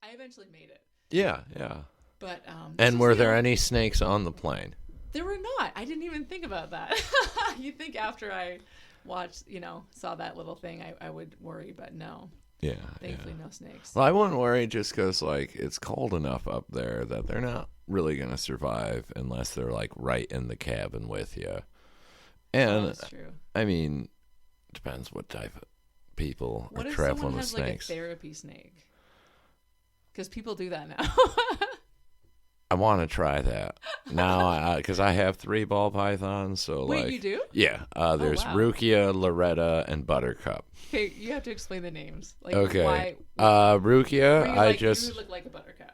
I eventually made it. Yeah, yeah. But And were there any snakes on the plane? There were not. I didn't even think about that. You'd think after I watched, saw that little thing, I would worry, but no. Yeah. Thankfully, no snakes. Well, I wouldn't worry just because, like, it's cold enough up there that they're not really going to survive unless they're, like, right in the cabin with you. And, that's true. I mean, depends what type of people what are if traveling someone with has, snakes. Like, a therapy snake? Because people do that now. I want to try that now because I have 3 ball pythons. So Wait, you do? Yeah. There's wow. Rukia, Loretta, and Buttercup. Okay, you have to explain the names. Like, Okay. Why? Rukia, You look like a buttercup.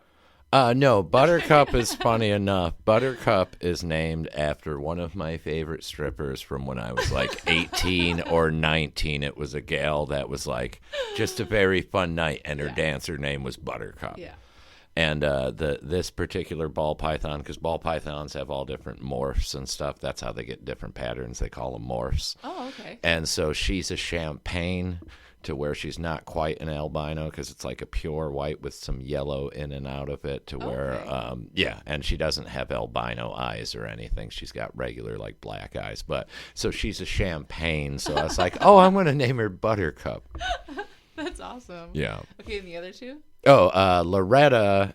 No, Buttercup is funny enough. Buttercup is named after one of my favorite strippers from when I was like 18 or 19. It was a gal that was like just a very fun night, and her dancer name was Buttercup. Yeah. And this particular ball python, because ball pythons have all different morphs and stuff. That's how they get different patterns. They call them morphs. Oh, okay. And so she's a champagne to where she's not quite an albino because it's like a pure white with some yellow in and out of it to where, and she doesn't have albino eyes or anything. She's got regular like black eyes. But so she's a champagne. So I was like, oh, I'm going to name her Buttercup. That's awesome. Yeah. Okay, and the other two? Oh, Loretta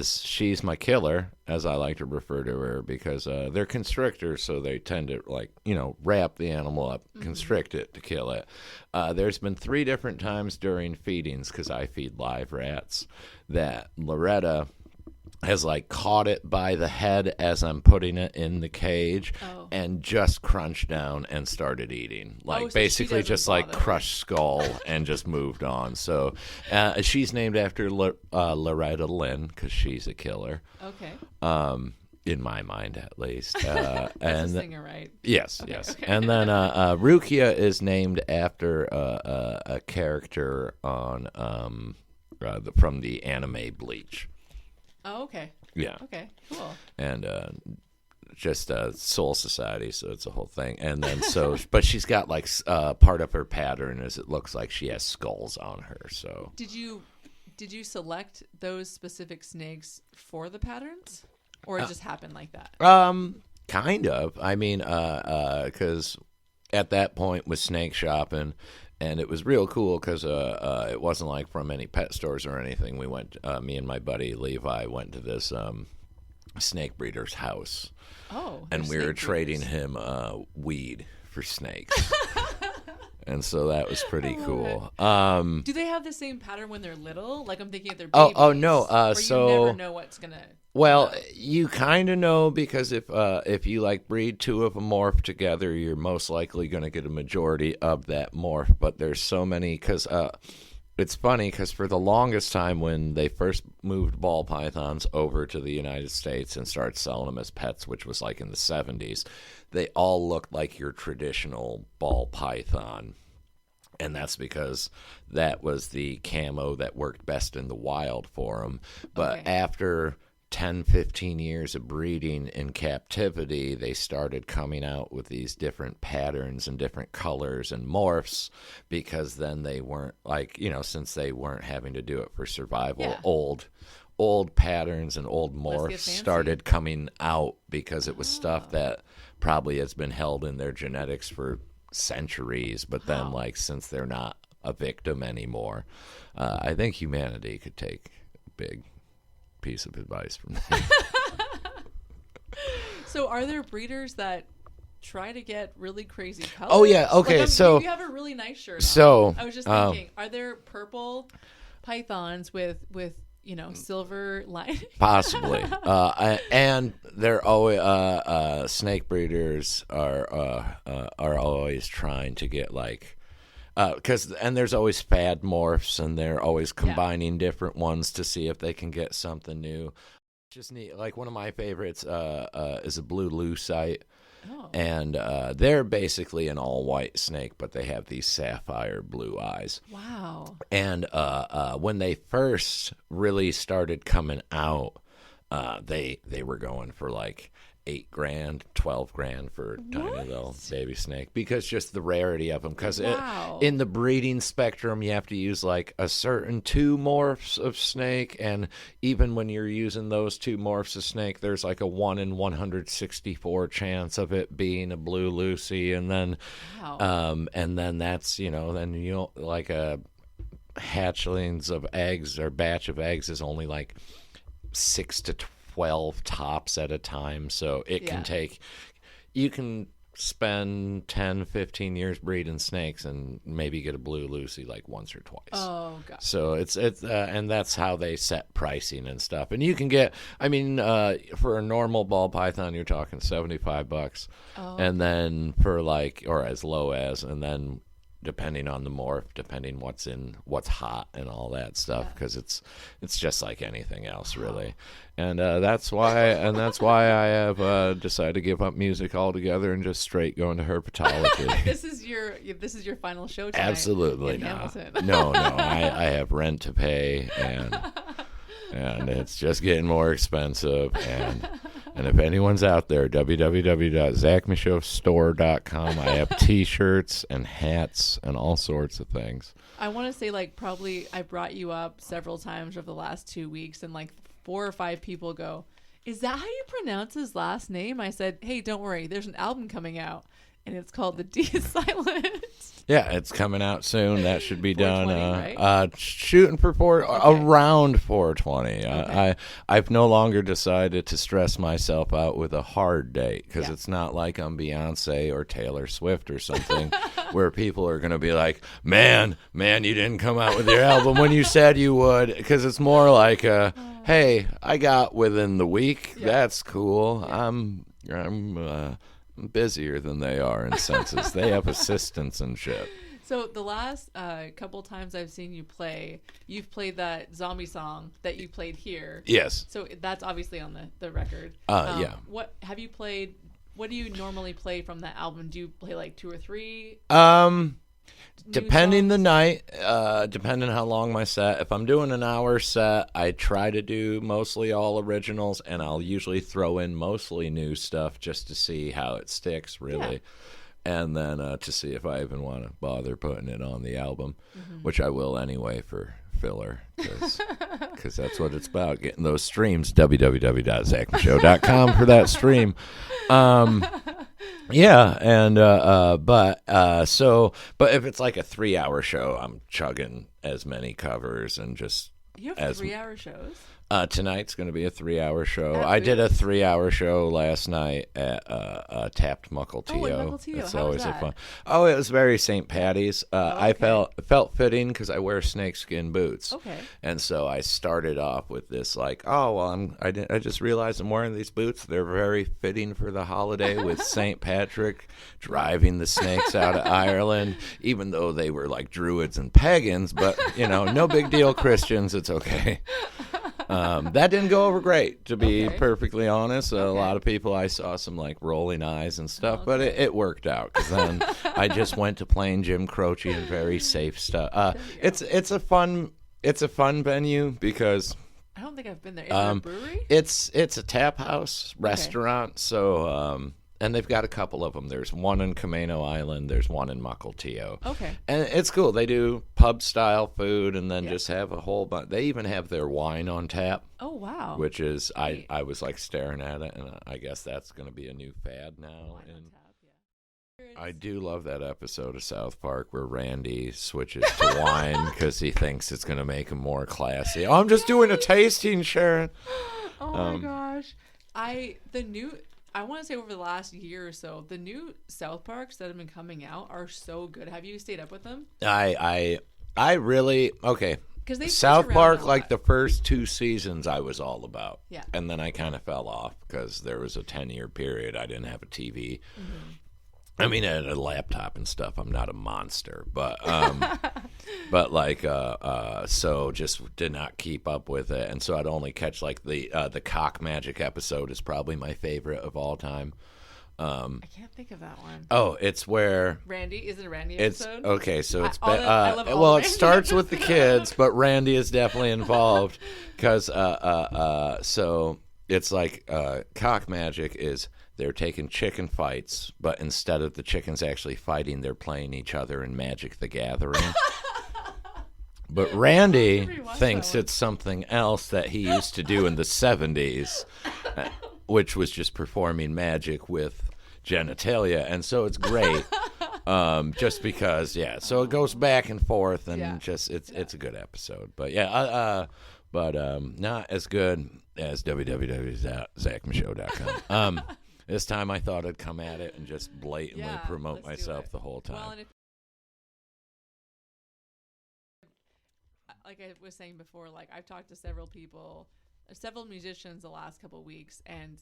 she's my killer, as I like to refer to her, because they're constrictors, so they tend to wrap the animal up, constrict it to kill it. There's been 3 different times during feedings, because I feed live rats, that Loretta has like caught it by the head as I'm putting it in the cage and just crunched down and started eating. Like so basically just like crushed skull and just moved on. So she's named after Loretta Lynn because she's a killer. Okay. In my mind, at least. That's a singer, right? Yes, okay, yes. Okay. And then Rukia is named after a character on from the anime Bleach. Oh, okay. Yeah. Okay, cool. And just Soul Society, so it's a whole thing. And then but she's got like part of her pattern is it looks like she has skulls on her. So did you select those specific snakes for the patterns, or it just happened like that? Kind of. I mean, because at that point with snake shopping. And it was real cool because it wasn't like from any pet stores or anything. We went, me and my buddy Levi went to this snake breeder's house. Oh, and we were trading him weed for snakes. And so that was pretty cool. Do they have the same pattern when they're little? Like I'm thinking if they're babies. Oh no. Or so you never know what's gonna. Well, you kind of know because if you like breed 2 of a morph together, you're most likely going to get a majority of that morph. But there's so many because it's funny because for the longest time when they first moved ball pythons over to the United States and started selling them as pets, which was like in the 70s, they all looked like your traditional ball python. And that's because that was the camo that worked best in the wild for them. But after 10, 15 years of breeding in captivity, they started coming out with these different patterns and different colors and morphs because then they weren't like, since they weren't having to do it for survival, old patterns and old morphs started coming out because it was stuff that probably has been held in their genetics for centuries, but then like since they're not a victim anymore, I think humanity could take a big piece of advice from that. So are there breeders that try to get really crazy colors? Oh yeah, okay. Like, so you have a really nice shirt on. So I was just thinking, are there purple pythons with silver lining? Possibly. And they're always snake breeders are always trying to get like and there's always fad morphs, and they're always combining different ones to see if they can get something new. Just neat. Like one of my favorites is a blue lucite. Oh. And they're basically an all-white snake, but they have these sapphire blue eyes. Wow. And when they first really started coming out, they were going for like $8,000, $12,000 for a tiny little baby snake, because just the rarity of them. Because in the breeding spectrum, you have to use like a certain 2 morphs of snake, and even when you're using those 2 morphs of snake, there's like a 1 in 164 chance of it being a blue Lucy, and then that's then like a hatchlings of eggs or batch of eggs is only like 6 to 12 tops at a time, so it can take, you can spend 10, 15 years breeding snakes and maybe get a blue Lucy like once or twice. Oh god. So it's and that's how they set pricing and stuff. And you can get, for a normal ball python, you're talking $75. And then for like, or as low as, and then depending on the morph, depending what's hot and all that stuff, because it's just like anything else, really. And that's why I have decided to give up music altogether and just straight go into herpetology. This is your final show tonight. Absolutely not. No, I have rent to pay, and it's just getting more expensive. And if anyone's out there, www.zachmichaudstore.com. I have T-shirts and hats and all sorts of things. I want to say, like, probably I brought you up several times over the last 2 weeks, and like 4 or 5 people go, "Is that how you pronounce his last name?" I said, "Hey, don't worry. There's an album coming out, and it's called The D is Silent." Yeah, it's coming out soon. That should be done. Right? Shooting for around 420. Okay. I've no longer decided to stress myself out with a hard date, because it's not like I'm Beyonce or Taylor Swift or something where people are going to be like, man, you didn't come out with your album when you said you would. Because it's more like, hey, I got within the week. Yeah. That's cool. Yeah. I'm busier than they are in senses. They have assistants and shit. So the last couple times I've seen you play, you've played that zombie song that you played here. Yes. So that's obviously on the record. Yeah. What have you played? What do you normally play from that album? Do you play like 2 or 3? Depending the night, depending how long my set. If I'm doing an hour set, I try to do mostly all originals, and I'll usually throw in mostly new stuff just to see how it sticks, really. Yeah. And then to see if I even want to bother putting it on the album, which I will anyway for filler, because that's what it's about, getting those streams. www.zachmichaud.com for that stream. Yeah, and but if it's like a 3-hour show, I'm chugging as many covers and just. You have 3-hour shows. Tonight's going to be a 3-hour show. I did a 3-hour show last night at Tapped Mukilteo. Oh, at Mukilteo. It's How always was that? a fun. Oh, it was very St. Patty's. I felt fitting because I wear snakeskin boots. Okay. And so I started off with this like, I just realized I'm wearing these boots. They're very fitting for the holiday with St. Patrick driving the snakes out of Ireland, even though they were like druids and pagans. But no big deal, Christians. It's okay. That didn't go over great, to be perfectly honest. A lot of people, I saw some like rolling eyes and stuff, but it worked out, because then I just went to plain Jim Croce and very safe stuff. It's a fun venue because I don't think I've been there. Is it a brewery? It's a tap house restaurant, so and they've got a couple of them. There's one in Camino Island. There's one in Mukilteo. Okay. And it's cool. They do pub-style food and then just have a whole bunch. They even have their wine on tap. Oh, wow. Which is, I was like staring at it, and I guess that's going to be a new fad now. Wine on tap, yeah. I do love that episode of South Park where Randy switches to wine because he thinks it's going to make him more classy. Oh, I'm just doing a tasting, Sharon. Oh, my gosh. I want to say over the last year or so, the new South Parks that have been coming out are so good. Have you stayed up with them? I really, okay. Because they South Park, like the first 2 seasons, I was all about. Yeah. And then I kind of fell off because there was a 10-year period I didn't have a TV. Mm-hmm. I mean, I had a laptop and stuff. I'm not a monster, but so just did not keep up with it, and so I'd only catch like the Cock Magic episode is probably my favorite of all time. I can't think of that one. Oh, it's where Randy is it a Randy episode? It's okay, so it's it starts with the kids, but Randy is definitely involved because so. it's like cock magic is they're taking chicken fights, but instead of the chickens actually fighting, they're playing each other in Magic the Gathering. But Randy thinks it's something else that he used to do in the 70s, which was just performing magic with genitalia, and so it's great. Just because, so it goes back and forth, and just it's a good episode. But not as good as www.zachmichaud.com. This time I thought I'd come at it and just blatantly promote myself the whole time. Well, and like I was saying before, like I've talked to several people, several musicians the last couple of weeks, and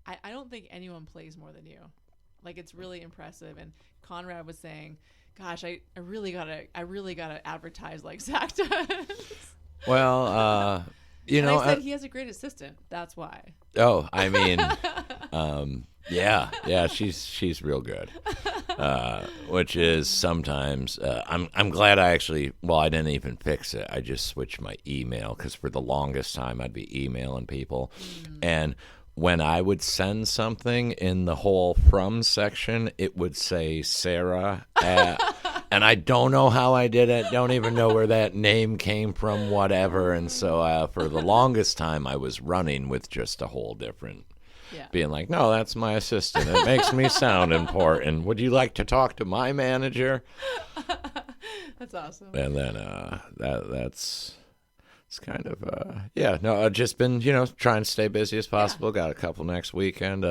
I don't think anyone plays more than you. Like it's really impressive. And Conrad was saying, "Gosh, I really gotta advertise like Zach does." Well, you know, I said he has a great assistant. That's why. Oh, I mean, she's real good. Which is sometimes I'm glad I didn't even fix it. I just switched my email because for the longest time I'd be emailing people, and when I would send something in the whole from section, it would say Sarah at, and I don't know how I did it. Don't even know where that name came from, whatever. And so for the longest time, I was running with just a whole different, being like, no, that's my assistant. It makes me sound important. Would you like to talk to my manager? That's awesome. And then that's... It's kind of, I've just been, trying to stay busy as possible. Got a couple next weekend,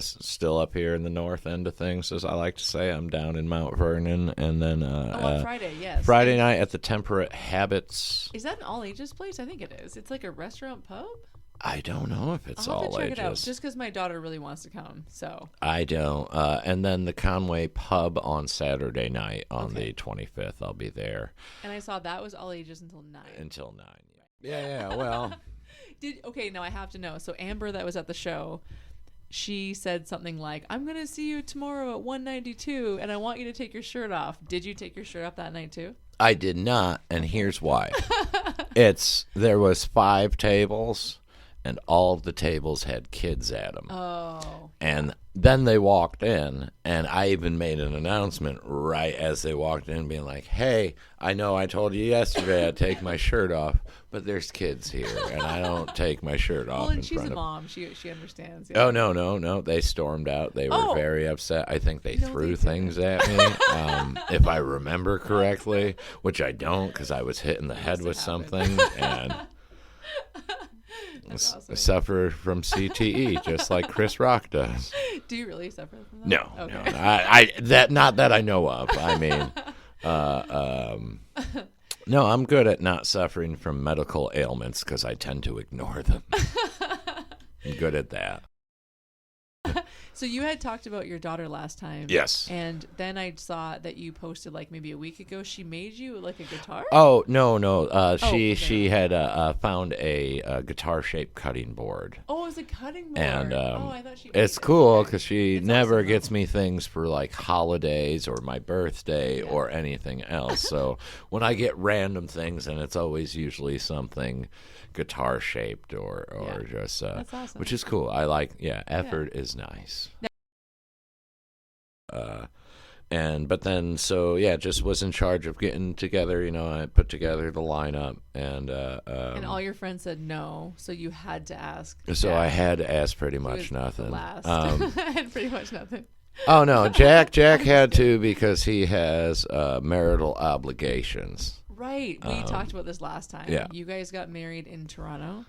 still up here in the north end of things, as I like to say. I'm down in Mount Vernon, and then on Friday, yes. Friday night at the Temperate Habits. Is that an all-ages place? I think it is. It's like a restaurant pub? I don't know if it's I'll have all to check ages. it out, just because my daughter really wants to come, so. I don't. And then the Conway Pub on Saturday night on the 25th. I'll be there. And I saw that was all ages until 9. Until 9, yeah, well. Now I have to know. So Amber that was at the show, she said something like, I'm going to see you tomorrow at 192, and I want you to take your shirt off. Did you take your shirt off that night too? I did not, and here's why. There was 5 tables, and all of the tables had kids at them. Oh. And then they walked in, and I even made an announcement right as they walked in, being like, hey, I know I told you yesterday I'd take my shirt off, but there's kids here, and I don't take my shirt off in front of... Well, and she's a mom. She understands. Yeah. Oh, no. They stormed out. They were very upset. I think they threw things at me, if I remember correctly, which I don't, because I was hit in the head with something, and... Awesome. Suffer from CTE just like Chris Rock does. Do you really suffer from that? No, okay. no. I not that I know of. I mean, no, I'm good at not suffering from medical ailments because I tend to ignore them. I'm good at that. So you had talked about your daughter last time. Yes. And then I saw that you posted like maybe a week ago. She made you like a guitar? Oh, no. She had found a guitar-shaped cutting board. Oh, it was a cutting board. And I thought she it's cool because she never gets me things for like holidays or my birthday or anything else. So when I get random things, and it's always usually something guitar-shaped or just that's awesome. which is cool. I like effort is nice. But then just was in charge of getting together. I put together the lineup, and all your friends said no, so you had to ask. So I had to ask pretty much nothing. Last. I had pretty much nothing. Oh no, Jack had to because he has marital obligations. Right, we talked about this last time. Yeah, you guys got married in Toronto.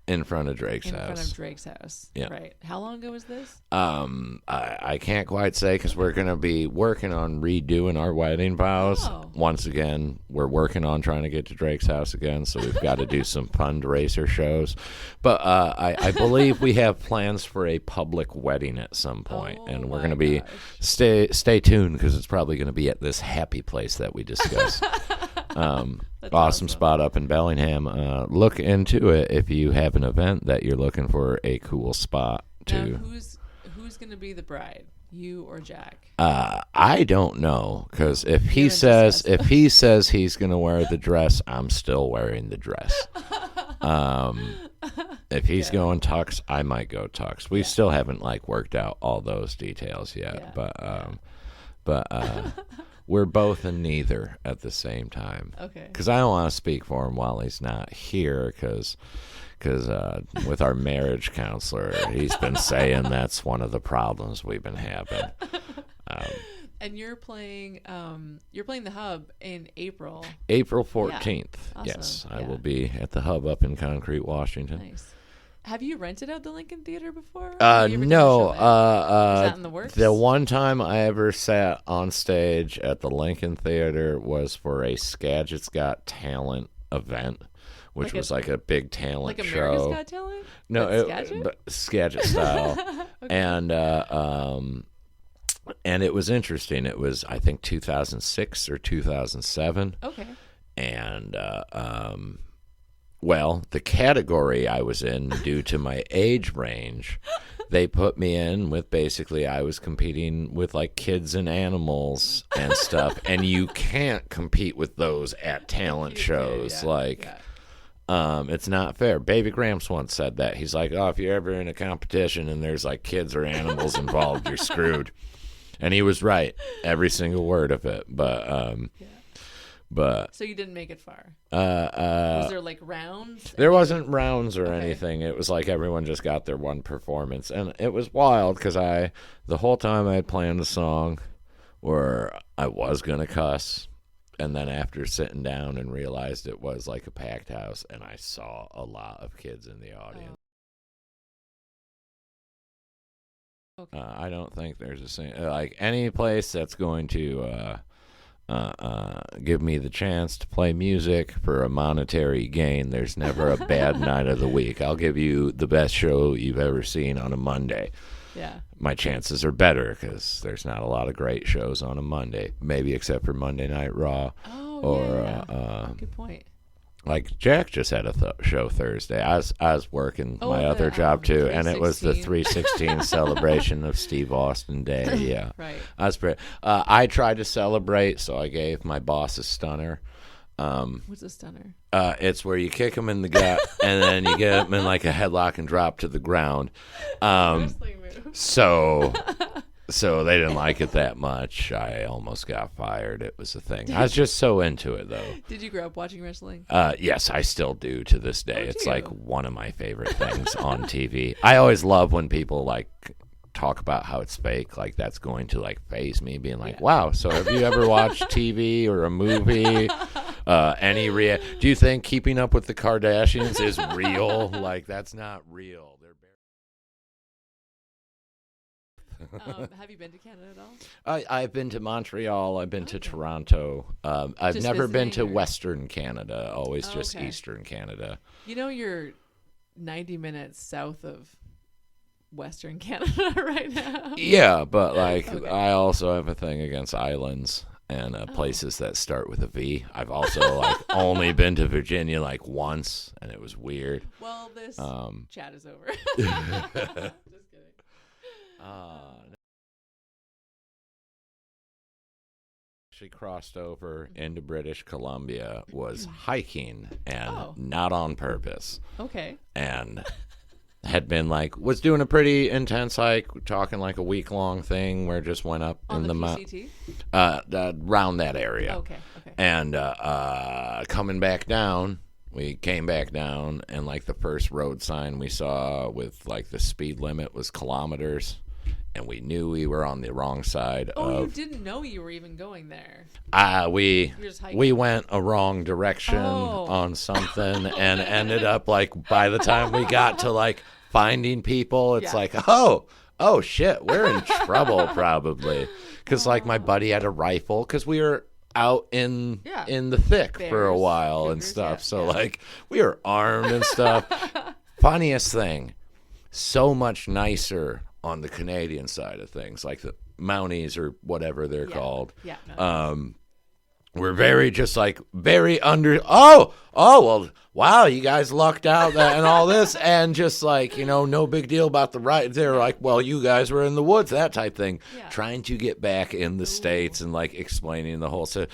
In front of Drake's house. In front of Drake's house. Yeah. Right. How long ago was this? I can't quite say because we're going to be working on redoing our wedding vows. Oh. Once again, we're working on trying to get to Drake's house again, so we've got to do some fundraiser shows. But I believe we have plans for a public wedding at some point, and we're going to be stay tuned because it's probably going to be at this happy place that we discussed. Awesome spot up in Bellingham. Look into it if you have an event that you're looking for a cool spot to. Now, who's going to be the bride? You or Jack? I don't know because if he says he's going to wear the dress, I'm still wearing the dress. If he's Yeah. going tux, I might go tux. We still haven't like worked out all those details yet, Yeah. but we're both in neither at the same time. Okay. Because I don't want to speak for him while he's not here, because with our marriage counselor, he's been saying that's one of the problems we've been having. And you're playing the Hub in April. April 14th. Awesome. Yes, I Yeah. will be at the Hub up in Concrete, Washington. Nice. Have you rented out the Lincoln Theater before? Have you ever done a show No. there? Is that in the works? The one time I ever sat on stage at the Lincoln Theater was for a Skagit's Got Talent event, which was like a big talent like show. America's Got Talent? No, Skagit? but Skagit style. Okay. And it was interesting. It was, I think, 2006 or 2007. Okay. And well, the category I was in, due to my age range, they put me in with basically I was competing with like kids and animals and stuff, and you can't compete with those at talent shows. It's not fair. Baby Gramps once said that. He's like, oh, if you're ever in a competition and there's like kids or animals involved, you're screwed. And he was right, every single word of it. But so you didn't make it far. Was there like rounds? There wasn't rounds or anything. It was like everyone just got their one performance, and it was wild because the whole time I had planned a song where I was gonna cuss, and then after sitting down and realized it was like a packed house, and I saw a lot of kids in the audience. Okay. I don't think there's like any place that's going to give me the chance to play music for a monetary gain. There's never a bad night of the week. I'll give you the best show you've ever seen on a Monday. Yeah. My chances are better because there's not a lot of great shows on a Monday, maybe except for Monday Night Raw. Oh, good point. Like Jack just had a show Thursday. I was working my other job too, and it was the 316 celebration of Steve Austin Day. Yeah, Right. I was pretty. I tried to celebrate, so I gave my boss a stunner. What's a stunner? It's where you kick him in the gut, and then you get him in like a headlock and drop to the ground. Wrestling move. So they didn't like it that much. I almost got fired. It was a thing. I was just so into it, though. Did you grow up watching wrestling? Yes, I still do to this day. Oh, it's do you? like one of my favorite things on TV. I always love when people like talk about how it's fake. Like that's going to like faze me, being like, "Wow, so have you ever watched TV or a movie? Do you think Keeping Up with the Kardashians is real? Like that's not real." Have you been to Canada at all? I've been to Montreal. I've been to Toronto. I've Just never been to visiting, or- Western Canada. Always just okay. Eastern Canada. You know you're 90 minutes south of Western Canada right now. Yeah, but like Okay. I also have a thing against islands and places that start with a V. I've also like only been to Virginia like once, and it was weird. Well, this chat is over. Just kidding. Actually crossed over into British Columbia, was hiking and Oh. not on purpose, Okay. and was doing a pretty intense hike, talking like a week-long thing where it just went up On in the the PCT? around that area. Okay. And coming back down, we came back down, and like the first road sign we saw with like the speed limit was kilometers, and we knew we were on the wrong side Oh, of. you didn't know you were even going there. We You're just hiking. we went a wrong direction on something, and ended up like by the time we got to like finding people, it's Yeah. like oh shit, we're in trouble probably, because like my buddy had a rifle because we were out in the thick for a Bears, while and cougars, stuff. yeah, So yeah. like we were armed and stuff. Funniest thing, so much nicer on the Canadian side of things, like the Mounties or whatever they're called. Yeah. No, We're very just like very under. Oh well, wow, you guys lucked out and all this, and just like no big deal about the right. They're like, well, you guys were in the woods, that type thing, trying to get back in the States and like explaining the whole. So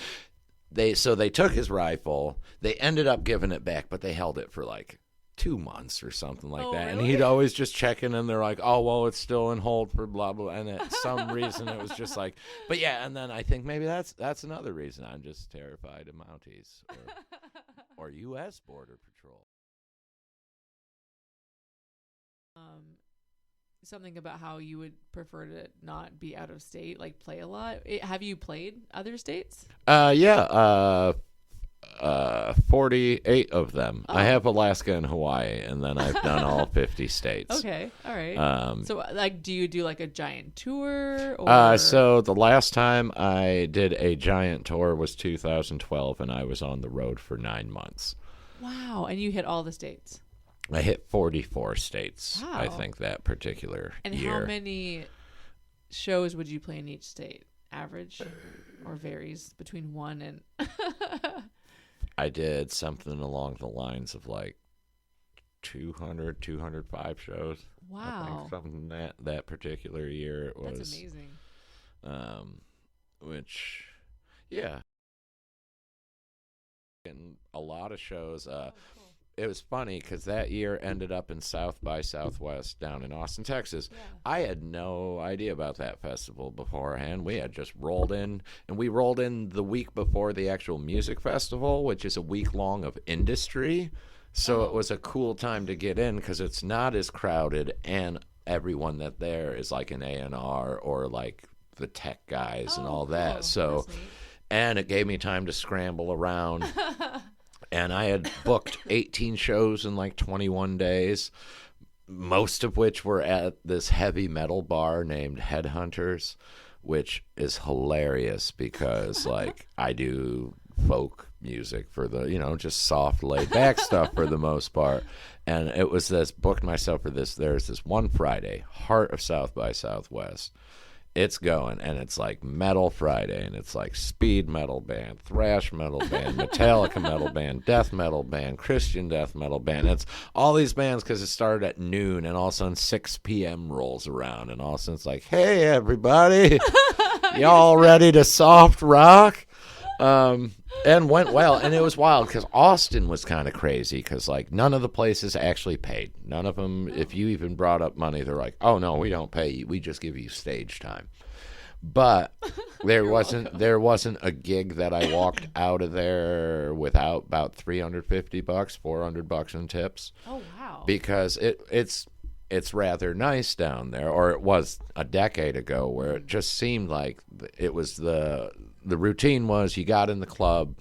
they took his rifle. They ended up giving it back, but they held it for like 2 months or something like Oh, that. And really? he'd always just check in, and they're like, oh, well, it's still in hold for blah, blah. And at some reason, it was just like, but yeah. And then I think maybe that's another reason I'm just terrified of Mounties or U.S. Border Patrol. Something about how you would prefer to not be out of state, like play a lot. Have you played other states? Yeah. 48 of them. Oh. I have Alaska and Hawaii, and then I've done all 50 states. Okay, all right. So, like, do you do like a giant tour? So the last time I did a giant tour was 2012, and I was on the road for 9 months. Wow, and you hit all the states. I hit 44 states, Wow. I think, that particular year. How many shows would you play in each state? Average, or varies between 1 and... I did something along the lines of like 200, 205 shows. Wow. I think something that particular year it was. That's amazing. Which, yeah. And a lot of shows. Cool. It was funny because that year ended up in South by Southwest down in Austin, Texas. Yeah. I had no idea about that festival beforehand. We had just rolled in, and we rolled in the week before the actual music festival, which is a week long of industry. So it was a cool time to get in because it's not as crowded, and everyone that there is like an A&R or like the tech guys and all that. So, and it gave me time to scramble around. And I had booked 18 shows in like 21 days, most of which were at this heavy metal bar named Headhunters, which is hilarious because like I do folk music for the, just soft laid back stuff for the most part. And it was booked myself for this. There's this one Friday, heart of South by Southwest. It's going, and it's like Metal Friday, and it's like speed metal band, thrash metal band, Metallica metal band, death metal band, Christian death metal band. It's all these bands because it started at noon, and all of a sudden 6 p.m. rolls around, and all of a sudden it's like, hey, everybody, y'all ready to soft rock? And went well, and it was wild because Austin was kind of crazy because like none of the places actually paid. None of them, if you even brought up money, they're like, oh no, we don't pay you, we just give you stage time. But there wasn't a gig that I walked out of there without about $350, $400 in tips. Oh wow! Because it's rather nice down there, or it was a decade ago, where it just seemed like it was the routine was you got in the club,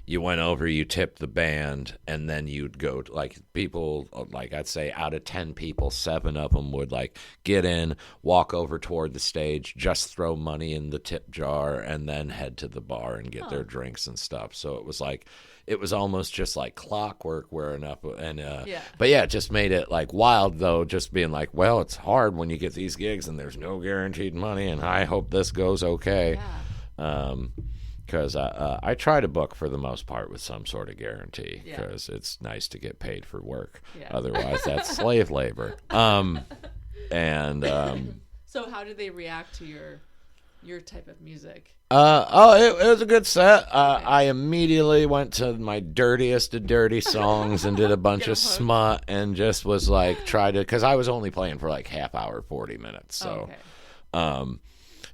you went over, you tipped the band, and then you'd go to, like, people, like I'd say out of 10 people, 7 of them would like get in, walk over toward the stage, just throw money in the tip jar, and then head to the bar and get their drinks and stuff. So it was like, it was almost just like clockwork wearing up. And but yeah, it just made it like wild though, just being like, well, it's hard when you get these gigs and there's no guaranteed money, and I hope this goes okay. Because I try to book for the most part with some sort of guarantee, because it's nice to get paid for work. Otherwise, that's slave labor. And so how did they react to your type of music? It was a good set. I immediately went to my dirtiest of dirty songs and did a bunch of smut and just was like, because I was only playing for like half hour, 40 minutes. So,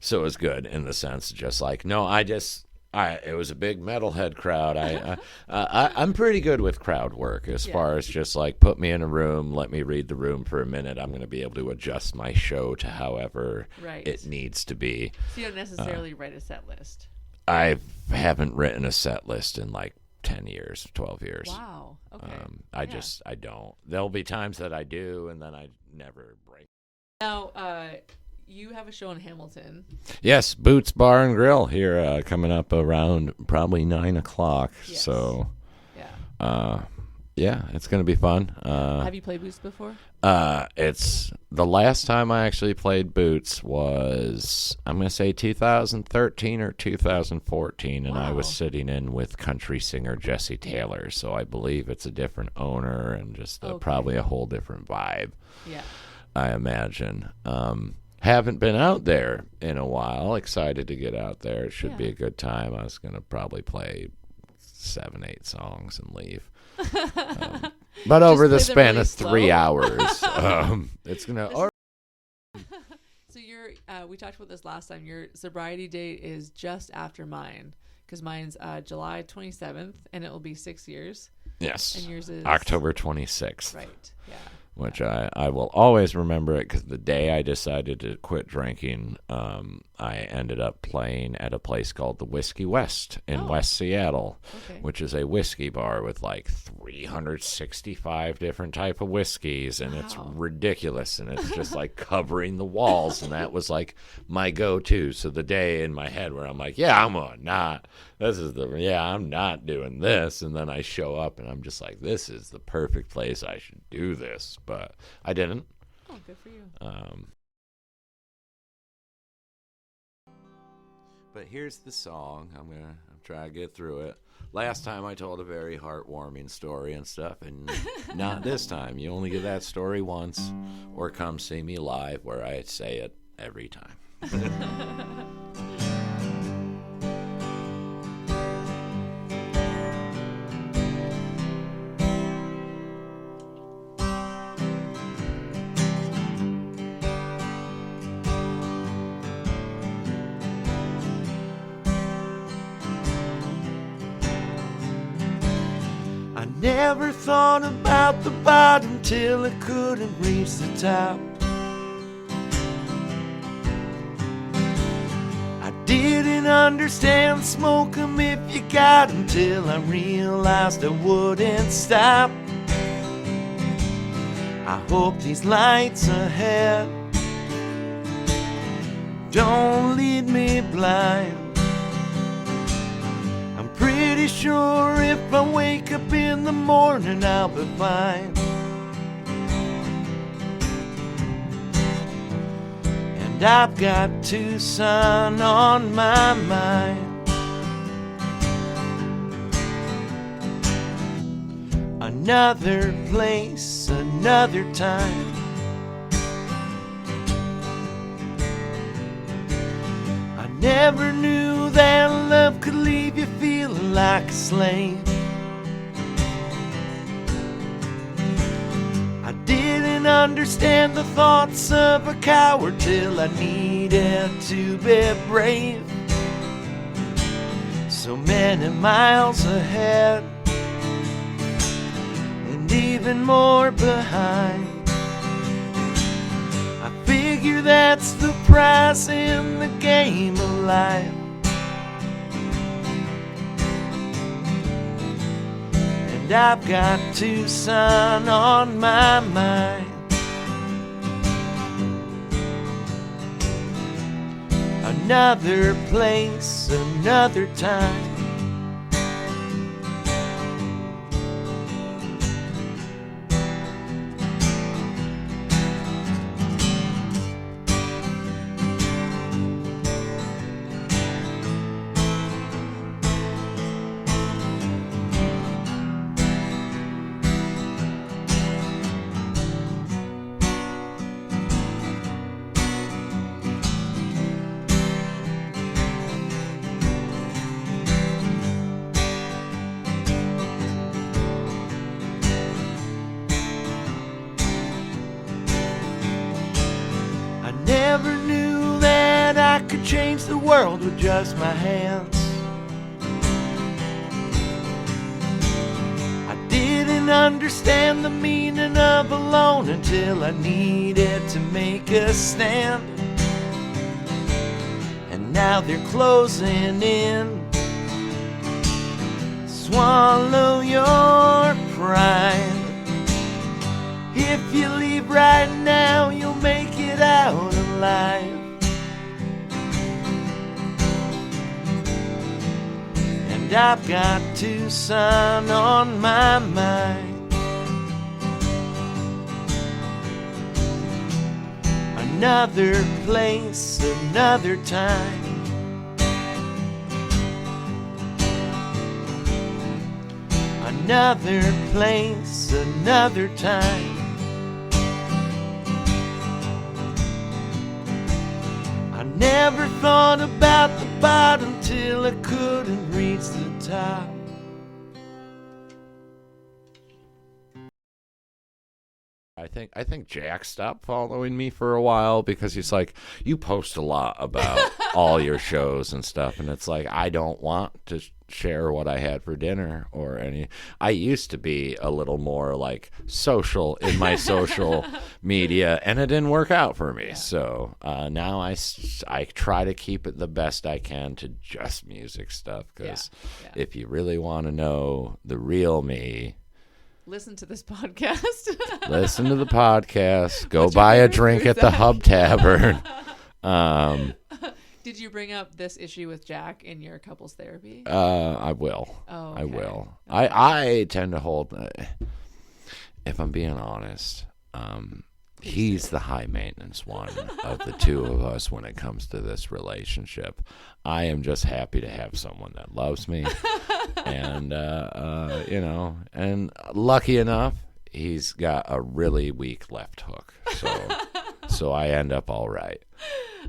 so it was good in the sense, just like, no, it was a big metalhead crowd. I'm pretty good with crowd work as far as just like put me in a room, let me read the room for a minute. I'm going to be able to adjust my show to however it needs to be. So you don't necessarily write a set list. I haven't written a set list in like 10 years, 12 years. Wow. Okay. I don't. There'll be times that I do, and then I never break. Now, you have a show in Hamilton. Yes, Boots Bar and Grill here, coming up around probably 9 o'clock. Yes. So, it's going to be fun. Have you played Boots before? It's the last time I actually played Boots was, I'm going to say 2013 or 2014, and I was sitting in with country singer Jesse Taylor. So I believe it's a different owner and just probably a whole different vibe. Yeah, I imagine. Haven't been out there in a while. Excited to get out there. It should be a good time. I was going to probably play 7, 8 songs and leave. But over the play them span really of slow. 3 hours, it's gonna. So we talked about this last time. Your sobriety date is just after mine, because mine's July 27th, and it will be 6 years. Yes. And yours is October 26th. Right. Yeah. Which I will always remember it, because the day I decided to quit drinking, I ended up playing at a place called the Whiskey West in West Seattle, which is a whiskey bar with like 365 different type of whiskeys, and it's ridiculous, and it's just like covering the walls, and that was like my go-to. So the day in my head where I'm like, I'm not doing this, and then I show up and I'm just like, this is the perfect place, I should do this, but I didn't. Oh, good for you. But here's the song. I'm try to get through it. Last time I told a very heartwarming story and stuff, and not this time. You only get that story once, or come see me live where I say it every time. Never thought about the bottom till I couldn't reach the top. I didn't understand smoke 'em if you got 'em till I realized I wouldn't stop. I hope these lights ahead don't lead me blind. Pretty sure if I wake up in the morning I'll be fine. And I've got Tucson on my mind. Another place, another time. I never knew that love could leave you feeling like a slave. I didn't understand the thoughts of a coward till I needed to be brave. So many miles ahead, and even more behind. I figure that's the price in the game of life. And I've got Tucson on my mind. Another place, another time. Never knew that I could change the world with just my hands. I didn't understand the meaning of alone until I needed to make a stand. And now they're closing in. Swallow your pride. If you leave right now, you'll make it out alive. And I've got Tucson on my mind. Another place, another time. Another place, another time. I never thought about the bottom till I couldn't reach the top. I think Jack stopped following me for a while because he's like, you post a lot about all your shows and stuff, and it's like I don't want to share what I had for dinner or any. I used to be a little more like social in my social media, and it didn't work out for me. Yeah. So now I try to keep it the best I can to just music stuff, because if you really want to know the real me, listen to this podcast. Listen to the podcast. Go buy a drink at the Hub Tavern. Did you bring up this issue with Jack in your couples therapy? I will. Oh, okay. I will. Okay. I tend to hold. If I'm being honest, he's the high maintenance one of the two of us when it comes to this relationship. I am just happy to have someone that loves me, and and lucky enough, he's got a really weak left hook, so I end up all right.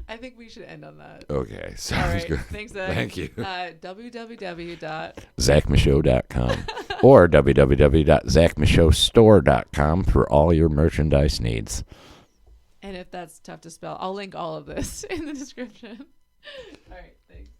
I think we should end on that. Okay, sounds good. Thanks, Zach. Thank you. www.zachmichaud.com or www.zachmichaudstore.com for all your merchandise needs. And if that's tough to spell, I'll link all of this in the description. All right, thanks.